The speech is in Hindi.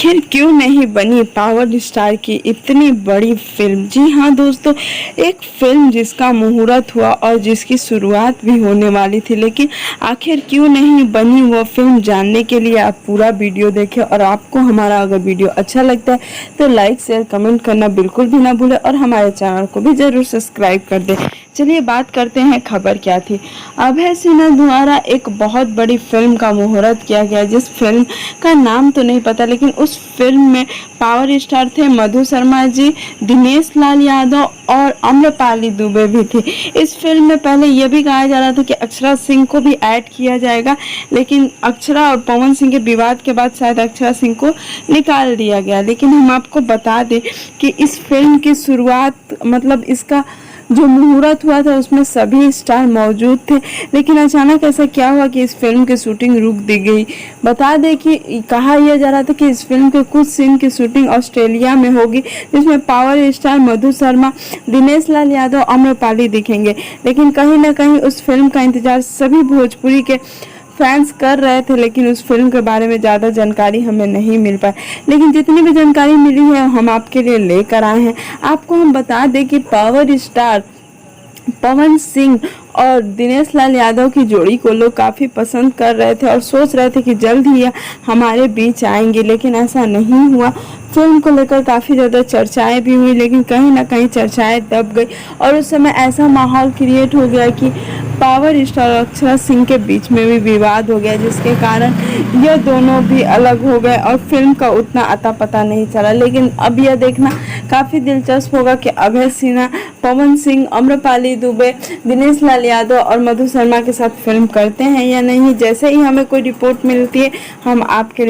आखिर क्यों नहीं बनी पावर स्टार की इतनी बड़ी फिल्म। जी हाँ दोस्तों, एक फिल्म जिसका मुहूर्त हुआ और जिसकी शुरुआत भी होने वाली थी, लेकिन आखिर क्यों नहीं बनी वो फिल्म, जानने के लिए आप पूरा वीडियो देखें। और आपको हमारा अगर वीडियो अच्छा लगता है तो लाइक शेयर कमेंट करना बिल्कुल भी ना भूलें और हमारे चैनल को भी ज़रूर सब्सक्राइब कर दें। चलिए बात करते हैं खबर क्या थी। अभय सिन्हा द्वारा एक बहुत बड़ी फिल्म का मुहूर्त किया गया, जिस फिल्म का नाम तो नहीं पता, लेकिन उस फिल्म में पावर स्टार थे मधु शर्मा जी, दिनेश लाल यादव और आम्रपाली दुबे भी थी। इस फिल्म में पहले यह भी कहा जा रहा था कि अक्षरा सिंह को भी ऐड किया जाएगा, लेकिन अक्षरा और पवन सिंह के विवाद के बाद शायद अक्षरा सिंह को निकाल दिया गया। लेकिन हम आपको बता दें कि इस फिल्म की शुरुआत, मतलब इसका जो मुहूर्त हुआ था उसमें सभी स्टार मौजूद थे, लेकिन अचानक ऐसा क्या हुआ कि इस फिल्म की शूटिंग रुक दी गई। बता दें कि कहा यह जा रहा था कि इस फिल्म के कुछ सीन की शूटिंग ऑस्ट्रेलिया में होगी, जिसमें पावर स्टार मधु शर्मा, दिनेश लाल यादव, आम्रपाली दिखेंगे। लेकिन कहीं ना कहीं उस फिल्म का इंतजार सभी भोजपुरी के फैंस कर रहे थे, लेकिन उस फिल्म के बारे में ज़्यादा जानकारी हमें नहीं मिल पाई। लेकिन जितनी भी जानकारी मिली है हम आपके लिए लेकर आए हैं। आपको हम बता दें कि पावर स्टार पवन सिंह और दिनेश लाल यादव की जोड़ी को लोग काफ़ी पसंद कर रहे थे और सोच रहे थे कि जल्द ही हमारे बीच आएंगे, लेकिन ऐसा नहीं हुआ। फिल्म को लेकर काफ़ी ज़्यादा चर्चाएं भी हुई, लेकिन कहीं ना कहीं चर्चाएं दब गई और उस समय ऐसा माहौल क्रिएट हो गया कि पावर स्टार और अक्षरा सिंह के बीच में भी विवाद हो गया, जिसके कारण यह दोनों भी अलग हो गए और फिल्म का उतना अता पता नहीं चला। लेकिन अब यह देखना काफ़ी दिलचस्प होगा कि अभय सिन्हा, पवन सिंह, आम्रपाली दुबे, दिनेश लाल यादव और मधु शर्मा के साथ फिल्म करते हैं या नहीं। जैसे ही हमें कोई रिपोर्ट मिलती है हम आपके लिए